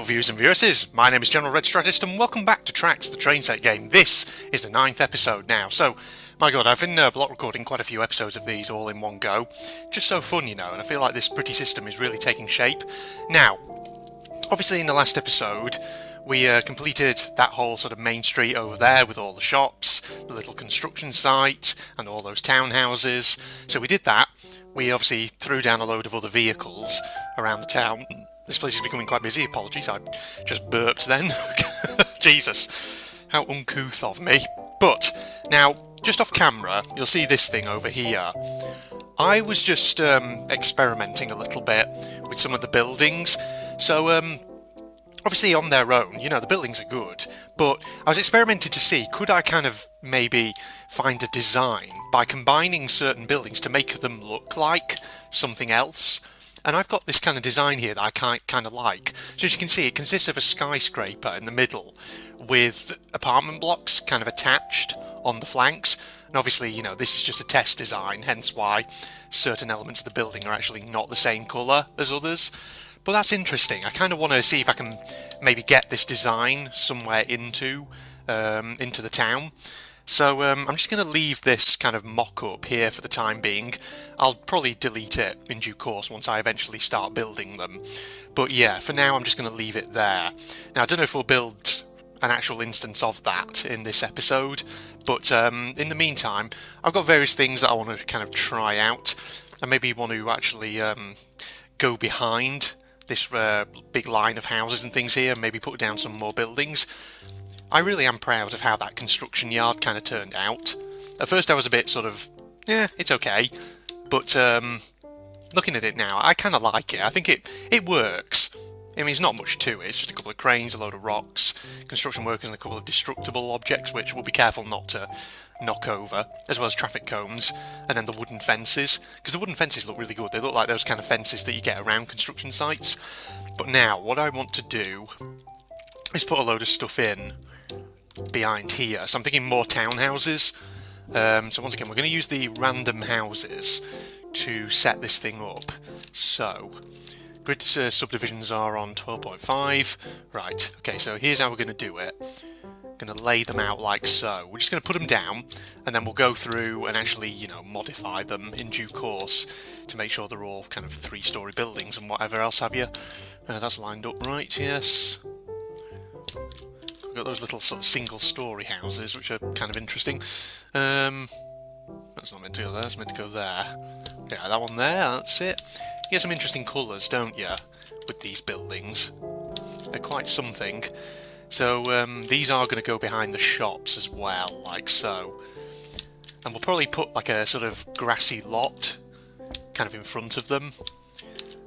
Hello viewers and viewesses, my name is General Red Strategist and welcome back to Tracks, the train set game. This is the 9th episode now, so my god, I've been block recording quite a few episodes of these all in one go. Just so fun, you know, and I feel like this pretty system is really taking shape. Now, obviously in the last episode, we completed that whole sort of main street over there with all the shops, the little construction site, and all those townhouses. So we did that. We obviously threw down a load of other vehicles around the town. This place is becoming quite busy, apologies, I just burped then. Jesus, how uncouth of me. But, now, just off camera, you'll see this thing over here. I was just experimenting a little bit with some of the buildings. So, obviously on their own, you know, the buildings are good, but I was experimenting to see, could I kind of maybe find a design by combining certain buildings to make them look like something else? And I've got this kind of design here that I kind of like. So as you can see, it consists of a skyscraper in the middle with apartment blocks kind of attached on the flanks. And obviously, you know, this is just a test design, hence why certain elements of the building are actually not the same colour as others. But that's interesting. I kind of want to see if I can maybe get this design somewhere into the town. So I'm just going to leave this kind of mock-up here for the time being. I'll probably delete it in due course once I eventually start building them. But yeah, for now I'm just going to leave it there. Now I don't know if we'll build an actual instance of that in this episode, but in the meantime I've got various things that I want to kind of try out. I maybe want to actually go behind this big line of houses and things here, maybe put down some more buildings. I really am proud of how that construction yard kind of turned out. At first I was a bit sort of, yeah, it's okay, but looking at it now, I kind of like it. I think it works. I mean, it's not much to it, it's just a couple of cranes, a load of rocks, construction workers and a couple of destructible objects which we'll be careful not to knock over, as well as traffic cones, and then the wooden fences, because the wooden fences look really good. They look like those kind of fences that you get around construction sites. But now, what I want to do is put a load of stuff in behind here. So I'm thinking more townhouses. So once again, we're going to use the random houses to set this thing up. So, grid subdivisions are on 12.5. Right, okay, so here's how we're going to do it. Going to lay them out like so. We're just going to put them down, and then we'll go through and actually, you know, modify them in due course to make sure they're all kind of 3-storey buildings and whatever else have you. That's lined up right, yes. We've got those little sort of single-storey houses, which are kind of interesting. That's not meant to go there, it's meant to go there. Yeah, that one there, that's it. You get some interesting colours, don't you, with these buildings. They're quite something. So these are going to go behind the shops as well, like so. And we'll probably put like a sort of grassy lot kind of in front of them.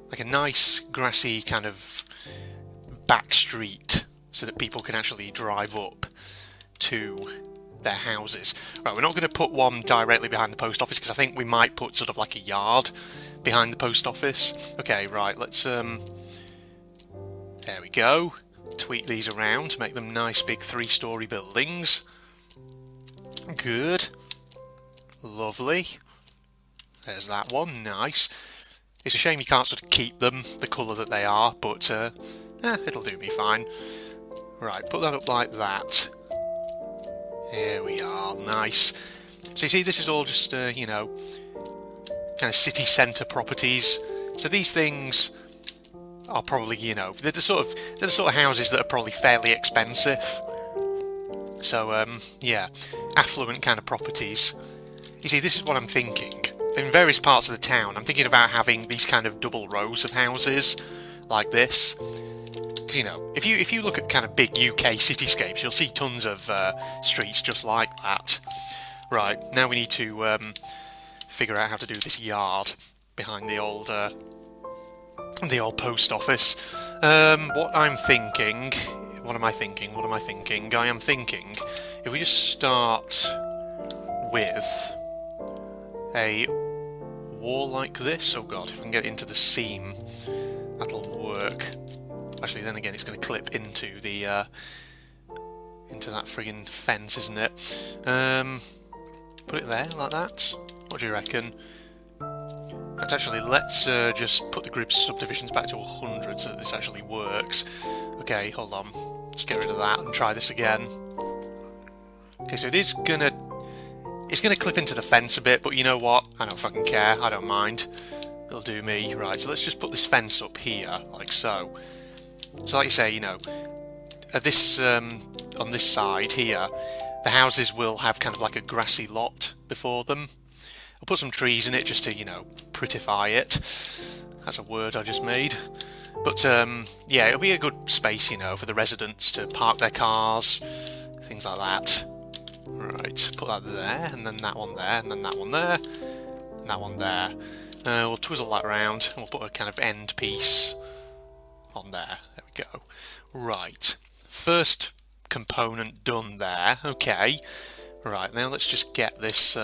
Like a nice grassy kind of back street so that people can actually drive up to their houses. Right, we're not going to put one directly behind the post office because I think we might put sort of like a yard behind the post office. Okay, right, let's there we go. Tweak these around to make them nice big 3-storey buildings. Good. Lovely. There's that one, nice. It's a shame you can't sort of keep them the colour that they are, but it'll do me fine. Right, put that up like that. Here we are, nice. So you see, this is all just, you know, kind of city centre properties. So these things are probably, you know, they're the sort of houses that are probably fairly expensive. So, yeah, affluent kind of properties. You see, this is what I'm thinking. In various parts of the town, I'm thinking about having these kind of double rows of houses like this. Because, you know, if you look at kind of big UK cityscapes, you'll see tons of streets just like that. Right, now we need to figure out how to do this yard behind the old post office. What am I thinking? I am thinking if we just start with a wall like this. Oh god, if I can get into the seam, that'll work. Actually, then again, it's going to clip into the into that friggin' fence, isn't it? Put it there like that. What do you reckon? And actually, let's just put the grid subdivisions back to 100 so that this actually works. Okay, hold on. Let's get rid of that and try this again. Okay, so it's gonna clip into the fence a bit, but you know what? I don't fucking care. I don't mind. It'll do me. Right, so let's just put this fence up here, like so. So like you say, you know, at this on this side here, the houses will have kind of like a grassy lot before them. I'll put some trees in it just to, you know, prettify it. That's a word I just made. But yeah, it'll be a good space, you know, for the residents to park their cars, things like that. Right, put that there, and then that one there, and then that one there, and that one there. We'll twizzle that around, and we'll put a kind of end piece on there. There we go. Right, first component done there. Okay. Right, now let's just get this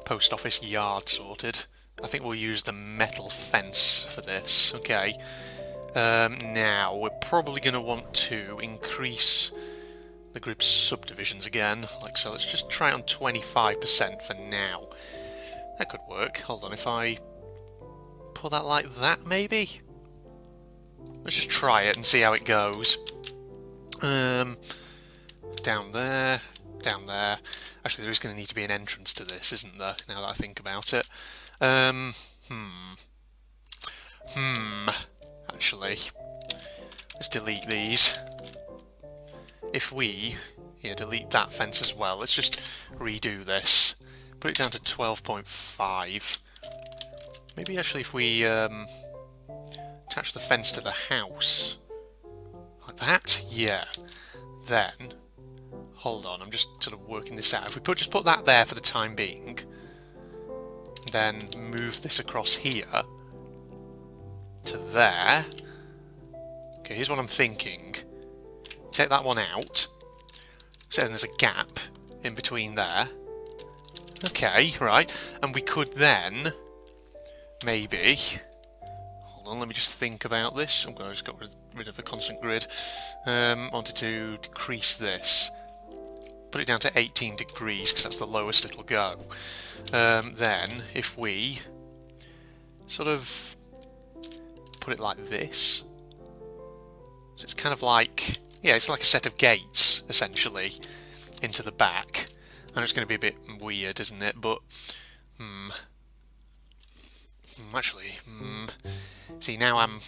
post office yard sorted. I think we'll use the metal fence for this. Okay. Now, we're probably going to want to increase the group's subdivisions again, like so. Let's just try it on 25% for now. That could work. Hold on, if I put that like that, maybe? Let's just try it and see how it goes. Down there, down there. Actually, there is going to need to be an entrance to this, isn't there, now that I think about it? Actually, let's delete these. If we, delete that fence as well, let's just redo this. Put it down to 12.5. Maybe actually if we attach the fence to the house, like that, yeah. Then, hold on, I'm just sort of working this out. If we just put that there for the time being, then move this across here to there. Okay, here's what I'm thinking. Take that one out, so then there's a gap in between there. Okay, right, and we could then maybe, hold on, let me just think about this. I'm going to just got rid of the constant grid. Wanted to decrease this, put it down to 18 degrees because that's the lowest it'll go. Then if we sort of put it like this, so it's kind of like, yeah, it's like a set of gates, essentially, into the back. I know it's going to be a bit weird, isn't it? But, actually, see, now I'm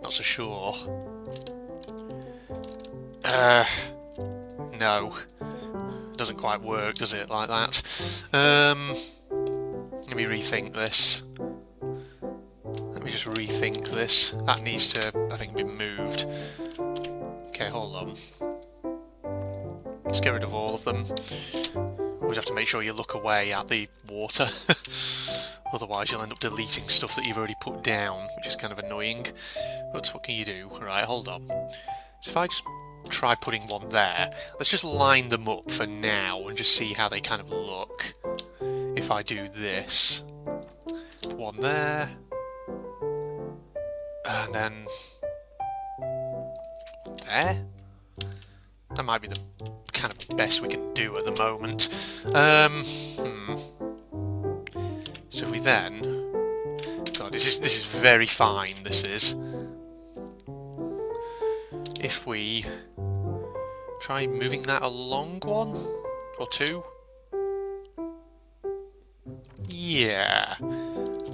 not so sure. No. Doesn't quite work, does it, like that? Let me rethink this. Let me just rethink this. That needs to, I think, be moved. Okay, hold on. Let's get rid of all of them. Always have to make sure you look away at the water. Otherwise you'll end up deleting stuff that you've already put down, which is kind of annoying. But what can you do? Right, hold on. So if I just try putting one there, let's just line them up for now and just see how they kind of look. If I do this. Put one there. And then there. That might be the kind of best we can do at the moment. So if we then, God, this is very fine. This is. If we try moving that along one or two, yeah.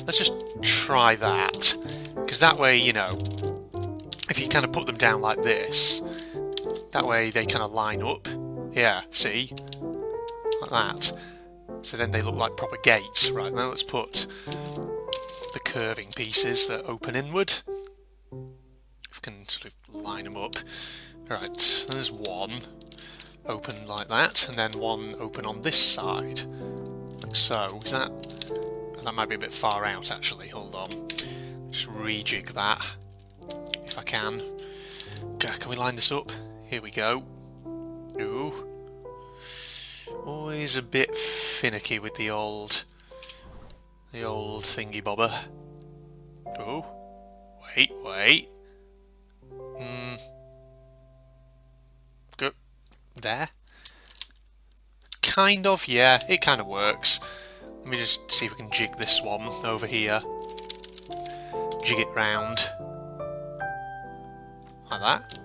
Let's just try that, because that way, you know, if you kind of put them down like this. That way they kind of line up. Yeah, see? Like that. So then they look like proper gates. Right, now let's put the curving pieces that open inward. If we can sort of line them up. Right, so there's one open like that, and then one open on this side. Like so. Is that... That might be a bit far out, actually. Hold on. Just rejig that, if I can. Can we line this up? Here we go. Ooh. Always a bit finicky with the old thingy bobber. Ooh. Wait. Go there. Kind of, yeah, it kind of works. Let me just see if we can jig this one over here. Jig it round. like that.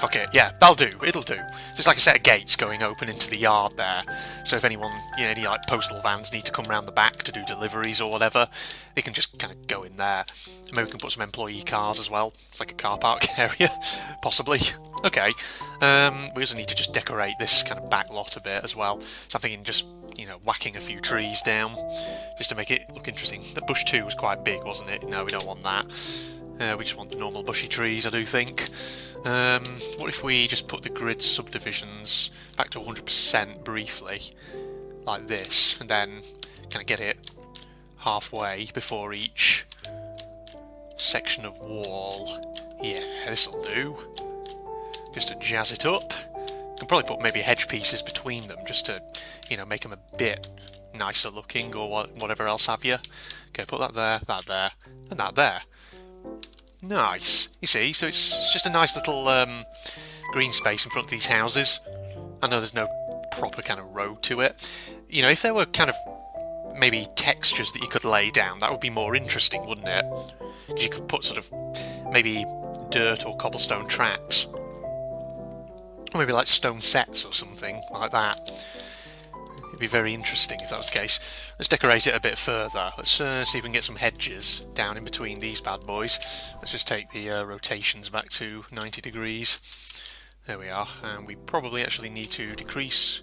Fuck it, yeah, that'll do, it'll do. Just like a set of gates going open into the yard there. So if anyone, any like postal vans need to come around the back to do deliveries or whatever, they can just kind of go in there. Maybe we can put some employee cars as well. It's like a car park area, possibly. Okay, we also need to just decorate this kind of back lot a bit as well. So I'm thinking just, whacking a few trees down, just to make it look interesting. The bush 2 was quite big, wasn't it? No, we don't want that. We just want the normal bushy trees, I do think. What if we just put the grid subdivisions back to 100% briefly, like this, and then kind of get it halfway before each section of wall. Yeah, this'll do. Just to jazz it up. Can probably put maybe hedge pieces between them, just to, make them a bit nicer looking, or whatever else have you. Okay, put that there, and that there. Nice. You see, so it's just a nice little green space in front of these houses. I know there's no proper kind of road to it. If there were kind of maybe textures that you could lay down, that would be more interesting, wouldn't it? Because you could put sort of maybe dirt or cobblestone tracks. Or maybe like stone sets or something like that. It'd be very interesting if that was the case. Let's decorate it a bit further. Let's see if we can get some hedges down in between these bad boys. Let's just take the rotations back to 90 degrees. There we are. And we probably actually need to decrease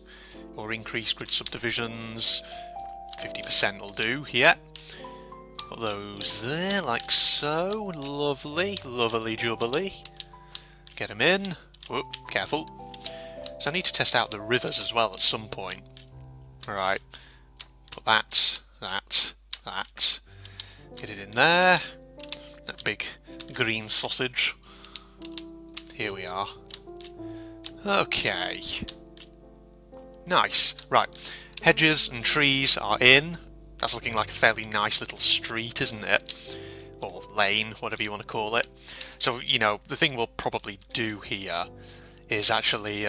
or increase grid subdivisions. 50% will do, yeah. Put those there, like so. Lovely, lovely jubbly. Get them in. Whoop, careful. So I need to test out the rivers as well at some point. Alright, put that. Get it in there. That big green sausage. Here we are. Okay. Nice. Right, hedges and trees are in. That's looking like a fairly nice little street, isn't it? Or lane, whatever you want to call it. So, the thing we'll probably do here is actually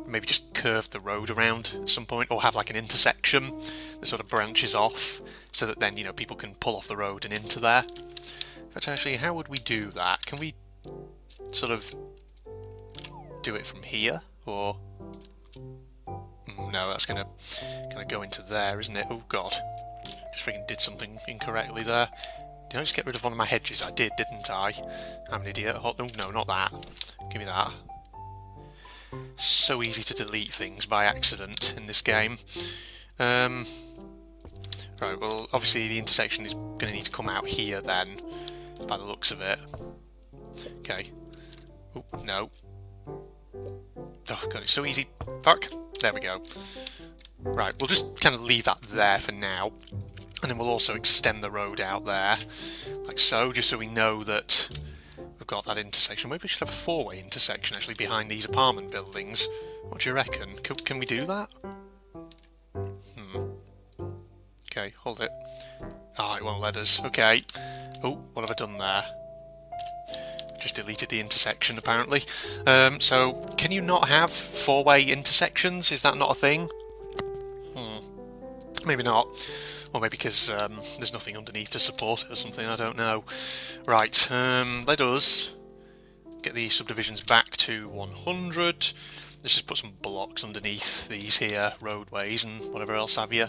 maybe just curve the road around at some point, or have like an intersection that sort of branches off, so that then, people can pull off the road and into there. But actually, how would we do that? Can we sort of do it from here, or... No, that's going to go into there, isn't it? Oh god, just freaking did something incorrectly there. Did I just get rid of one of my hedges? I did, didn't I? I'm an idiot. Oh, no, not that. Give me that. So easy to delete things by accident in this game. Right, well, obviously the intersection is going to need to come out here then, by the looks of it. Okay. Oh, no. Oh god, it's so easy. Fuck. There we go. Right, we'll just kind of leave that there for now. And then we'll also extend the road out there, like so, just so we know that we've got that intersection. Maybe we should have a four-way intersection actually behind these apartment buildings. What do you reckon? Can we do that? Okay, hold it. Ah, it won't let us. Okay. Oh, what have I done there? Just deleted the intersection, apparently. So, can you not have four-way intersections? Is that not a thing? Maybe not. Or maybe because there's nothing underneath to support it or something, I don't know. Right, let us get the subdivisions back to 100. Let's just put some blocks underneath these here roadways and whatever else have you,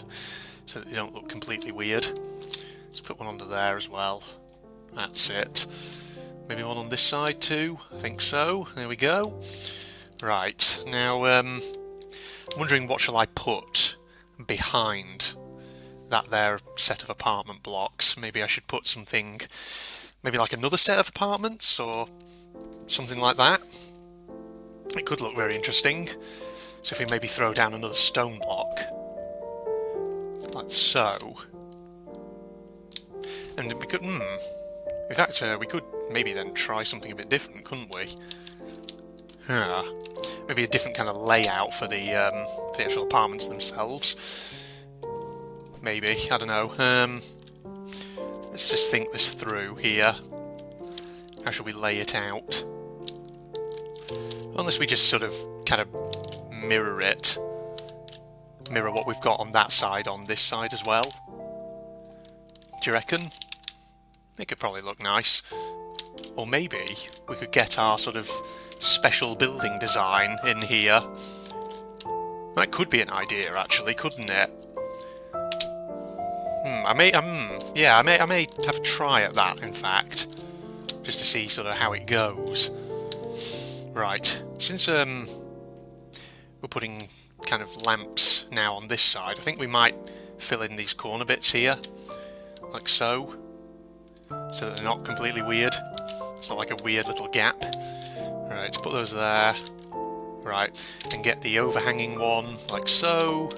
so that they don't look completely weird. Let's put one under there as well. That's it. Maybe one on this side too? I think so. There we go. Right, now I'm wondering what shall I put behind that there set of apartment blocks. Maybe I should put something, maybe like another set of apartments or something like that. It could look very interesting. So if we maybe throw down another stone block, like so. And we could, in fact, we could maybe then try something a bit different, couldn't we? Maybe a different kind of layout for the actual apartments themselves. Maybe, I don't know. Let's just think this through here. How shall we lay it out? Unless we just sort of kind of mirror it. Mirror what we've got on that side on this side as well. Do you reckon? It could probably look nice. Or maybe we could get our sort of special building design in here. That could be an idea, actually, couldn't it? I may have a try at that, in fact, just to see sort of how it goes. Right, since we're putting kind of lamps now on this side, I think we might fill in these corner bits here, like so that they're not completely weird. It's not like a weird little gap. Right, let's put those there. Right, and get the overhanging one, like so.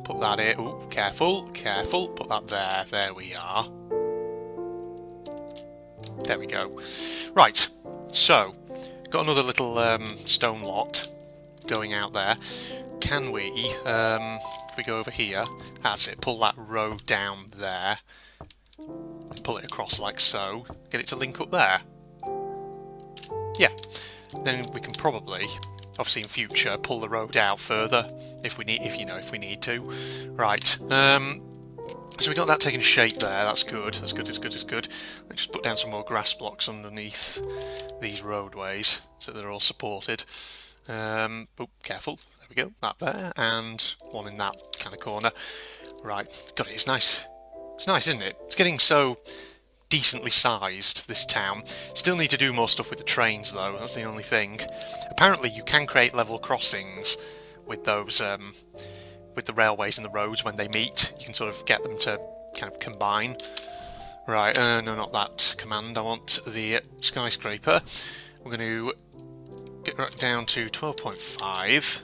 Put that in. Ooh, careful, careful. Put that there. There we are. There we go. Right, so, got another little stone lot going out there. Can we, if we go over here, that's it, pull that road down there, and pull it across like so, get it to link up there. Yeah, then we can probably, obviously in future, pull the road out further if we need, if we need to. Right. So we got that taking shape there. That's good. That's good. It's good. It's good. Let's just put down some more grass blocks underneath these roadways so they're all supported. Oh, careful. There we go. That there, and one in that kind of corner. Right. Got it. It's nice. It's nice, isn't it? It's getting so decently sized, this town. Still need to do more stuff with the trains though, that's the only thing. Apparently you can create level crossings with those, with the railways and the roads when they meet. You can sort of get them to kind of combine. Right, no, not that command, I want the skyscraper. We're going to get right down to 12.5.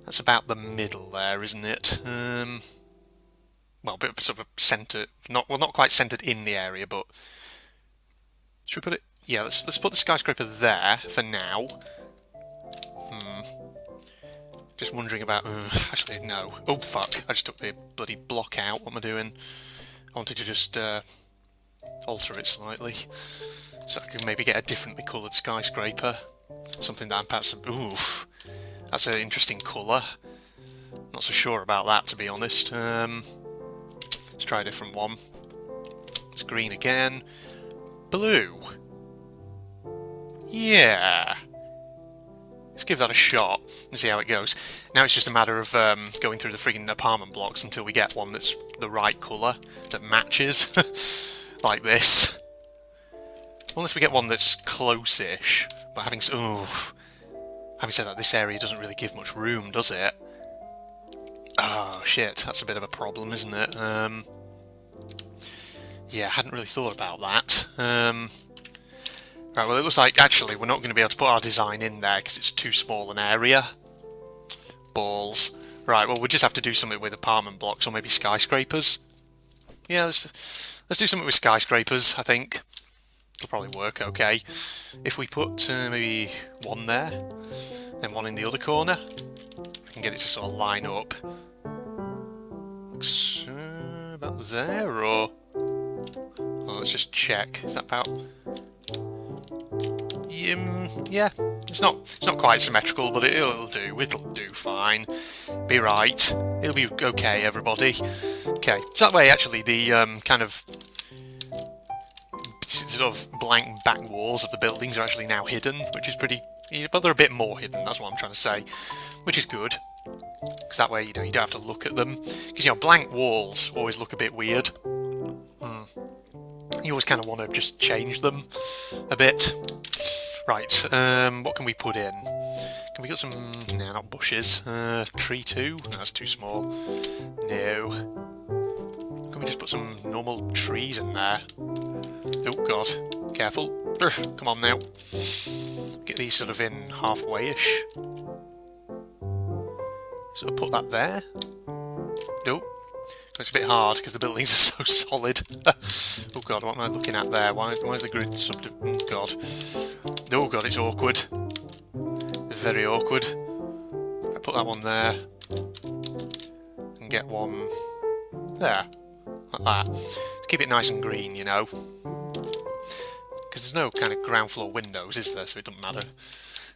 That's about the middle there, isn't it? Well, a bit of sort of centre, not quite centred in the area, but should we put it? Yeah, let's put the skyscraper there for now. Just wondering about. Actually, no. Oh fuck! I just took the bloody block out. What am I doing? I wanted to just alter it slightly, so I can maybe get a differently coloured skyscraper. Something that I'm perhaps. Oof, that's an interesting colour. Not so sure about that, to be honest. Let's try a different one. It's green again. Blue. Yeah. Let's give that a shot and see how it goes. Now it's just a matter of going through the friggin' apartment blocks until we get one that's the right colour, that matches. Like this. Unless we get one that's close-ish. But having said that, this area doesn't really give much room, does it? Oh shit, that's a bit of a problem, isn't it? Yeah, I hadn't really thought about that. Right, well it looks like actually we're not going to be able to put our design in there because it's too small an area. Balls. Right, well we'll just have to do something with apartment blocks or maybe skyscrapers. Yeah, let's do something with skyscrapers, I think. It'll probably work okay. If we put maybe one there, then one in the other corner, we can get it to sort of line up. Looks about there, or... Oh, let's just check. Is that about... yeah, it's not quite symmetrical, but it'll do. It'll do fine. Be right. It'll be okay, everybody. Okay, so that way, actually, the kind of sort of blank back walls of the buildings are actually now hidden, which is pretty. But they're a bit more hidden. That's what I'm trying to say, which is good. Because that way, you don't have to look at them. Because blank walls always look a bit weird. You always kind of want to just change them a bit. Right, what can we put in? Can we get some... No, not bushes. Tree 2? No, that's too small. No. Can we just put some normal trees in there? Oh, God. Careful. Come on now. Get these sort of in halfway-ish. So put that there. Nope. Looks a bit hard because the buildings are so solid. Oh god, what am I looking at there? Why is the grid oh god. Oh god, it's awkward. Very awkward. I put that one there. And get one there. Like that. Keep it nice and green, Because there's no kind of ground floor windows, is there? So it doesn't matter.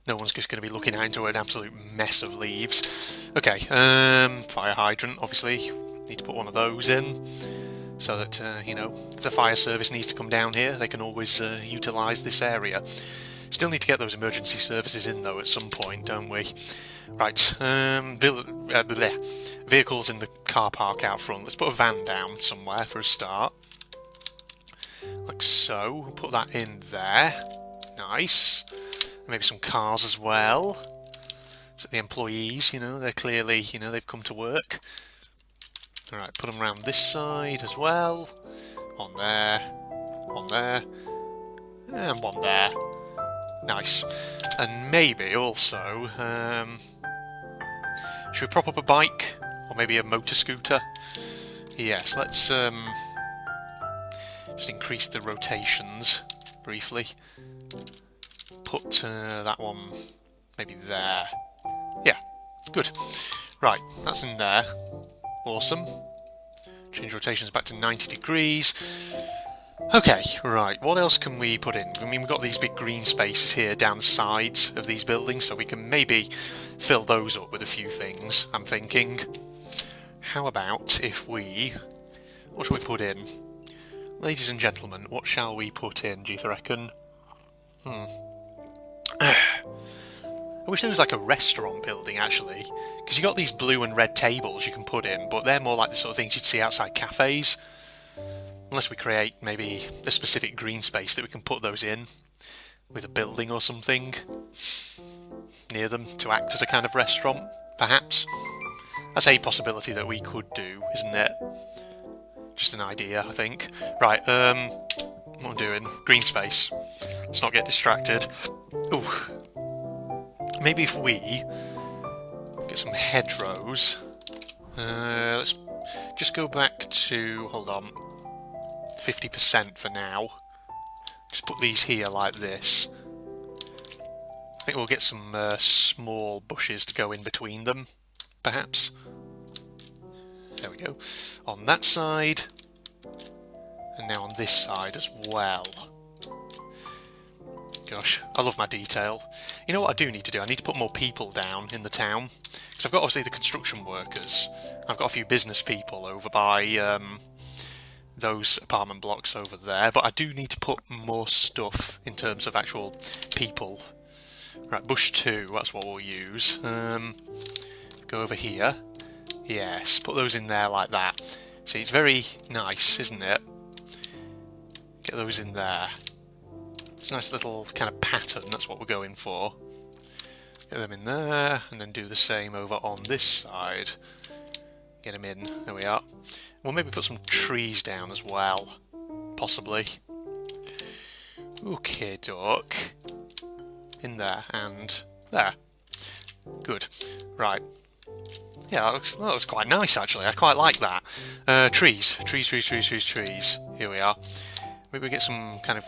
No one's just going to be looking out into an absolute mess of leaves. Okay, fire hydrant, obviously. Need to put one of those in. so that, you know, if the fire service needs to come down here, they can always utilise this area. Still need to get those emergency services in, though, at some point, don't we? Right, vehicles in the car park out front. Let's put a van down somewhere for a start. Like so. We'll put that in there. Nice. Maybe some cars as well. So the employees, you know, they're clearly, you know, they've come to work. Alright, put them around this side as well. One there. One there. And one there. Nice. And maybe also, should we prop up a bike? Or maybe a motor scooter? Yes, let's just increase the rotations briefly. Put that one maybe there. Yeah, good. Right, that's in there. Awesome. Change rotations back to 90 degrees. Okay, right, what else can we put in? I mean, we've got these big green spaces here down the sides of these buildings, so we can maybe fill those up with a few things, I'm thinking. How about if we... what shall we put in? Ladies and gentlemen, what shall we put in, do you reckon? I wish there was like a restaurant building, actually, because you got these blue and red tables you can put in, but they're more like the sort of things you'd see outside cafes. Unless we create maybe a specific green space that we can put those in with a building or something near them to act as a kind of restaurant, perhaps. That's a possibility that we could do, isn't it? Just an idea, I think. Right, what I'm doing, green space. Let's not get distracted. Ooh. Maybe if we get some hedgerows. Let's just go back to, hold on, 50% for now. Just put these here like this. I think we'll get some small bushes to go in between them, perhaps. There we go. On that side, and now on this side as well. Gosh, I love my detail. You know what I do need to do? I need to put more people down in the town. Because I've got obviously the construction workers. I've got a few business people over by those apartment blocks over there. But I do need to put more stuff in terms of actual people. Right, bush 2, that's what we'll use. Go over here. Yes, put those in there like that. See, it's very nice, isn't it? Get those in there. It's a nice little kind of pattern, that's what we're going for. Get them in there, and then do the same over on this side. Get them in, there we are. We'll maybe put some trees down as well, possibly. Okay, doc. In there, and there. Good. Right. Yeah, that looks quite nice, actually. I quite like that. Trees. Trees. Here we are. Maybe we get some kind of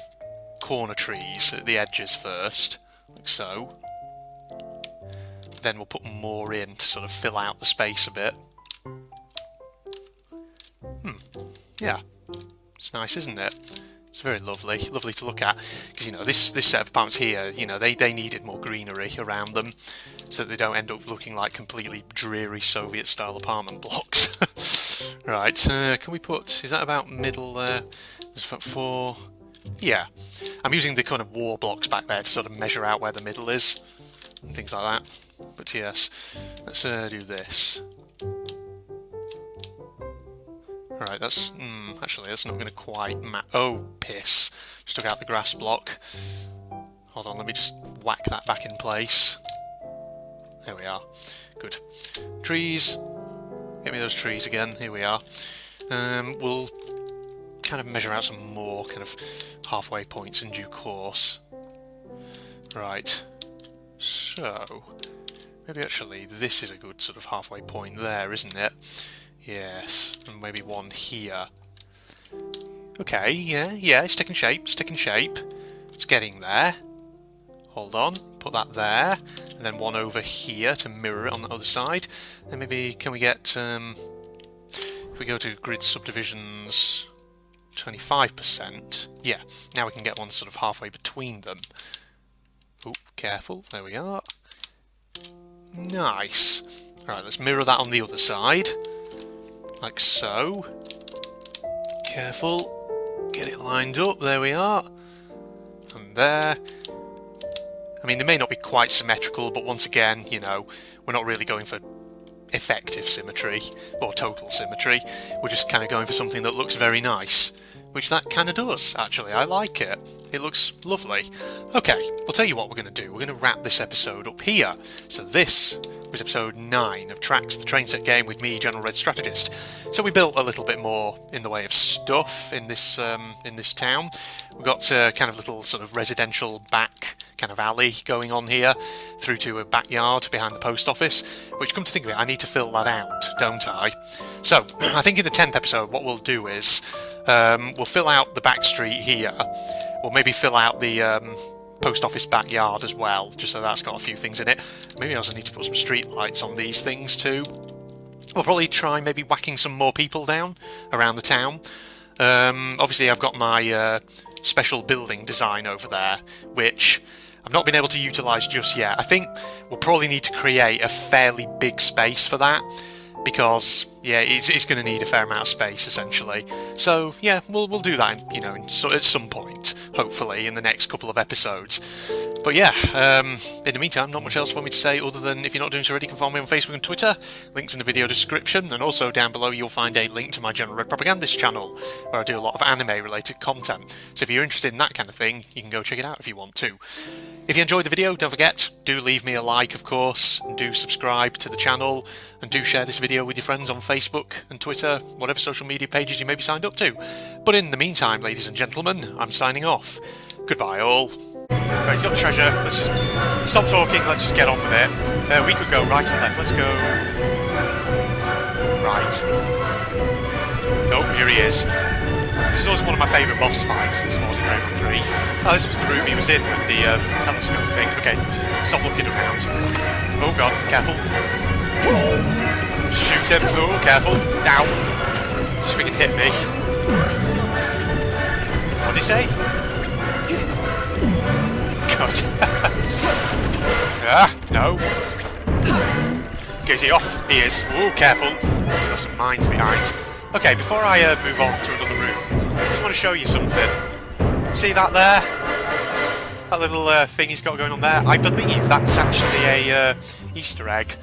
corner trees at the edges first, like so. Then we'll put more in to sort of fill out the space a bit. Yeah. It's nice, isn't it? It's very lovely to look at, because, you know, this set of apartments here, you know, they needed more greenery around them, so that they don't end up looking like completely dreary Soviet-style apartment blocks. Right, can we put, is that about middle there? There's about 4, yeah. I'm using the kind of war blocks back there to sort of measure out where the middle is, and things like that. But yes, let's do this. Right, that's, actually, that's not going to quite oh, piss. Just took out the grass block. Hold on, let me just whack that back in place. There we are. Good. Trees. Get me those trees again. Here we are. We'll kind of measure out some more kind of halfway points in due course. Right. So, maybe actually this is a good sort of halfway point there, isn't it? Yes, and maybe one here. Okay, yeah, it's taking shape, It's getting there. Hold on, put that there, and then one over here to mirror it on the other side. Then maybe, can we get, if we go to grid subdivisions, 25%. Yeah, now we can get one sort of halfway between them. Oh, careful, there we are. Nice. Right, let's mirror that on the other side. Like so. Careful. Get it lined up. There we are. And there. I mean, they may not be quite symmetrical, but once again, you know, we're not really going for effective symmetry or total symmetry. We're just kind of going for something that looks very nice, which that kind of does, actually. I like it. It looks lovely. Okay, I'll tell you what we're going to do. We're going to wrap this episode up here. So this was episode 9 of Tracks, the train set game with me, General Red Strategist. So we built a little bit more in the way of stuff in this town. We've got kind of little sort of residential back kind of alley going on here through to a backyard behind the post office, which, come to think of it, I need to fill that out, don't I? So I think in the 10th episode what we'll do is we'll fill out the back street here. We'll maybe fill out the post office backyard as well, just so that's got a few things in it. Maybe I also need to put some street lights on these things too. We'll probably try maybe whacking some more people down around the town. Obviously I've got my special building design over there, which I've not been able to utilise just yet. I think we'll probably need to create a fairly big space for that, because yeah, it's going to need a fair amount of space essentially. So yeah, we'll do that, you know, at some point, hopefully in the next couple of episodes. But yeah, in the meantime, not much else for me to say other than, if you're not doing so already, you can follow me on Facebook and Twitter. Links in the video description, and also down below you'll find a link to my General Red Propagandist channel, where I do a lot of anime related content. So if you're interested in that kind of thing, you can go check it out if you want to. If you enjoyed the video, don't forget, do leave me a like, of course, and do subscribe to the channel, and do share this video with your friends on Facebook and Twitter, whatever social media pages you may be signed up to. But in the meantime, ladies and gentlemen, I'm signing off. Goodbye all. Right, he's got treasure. Let's just stop talking, let's just get on with it. We could go right or left. Let's go right. Oh, here he is. This was one of my favourite boss fights, this was in Rainbow 3. Oh, this was the room he was in with the telescope thing. Okay, stop looking around. Oh god, careful. Shoot him. Oh, careful. Ow. Just freaking hit me. What did he say? God. Ah, no. Okay, is he off? He is. Oh, careful. Got some mines behind. Okay, before I move on to another room, I just want to show you something. See that there? That little thing he's got going on there? I believe that's actually a Easter egg.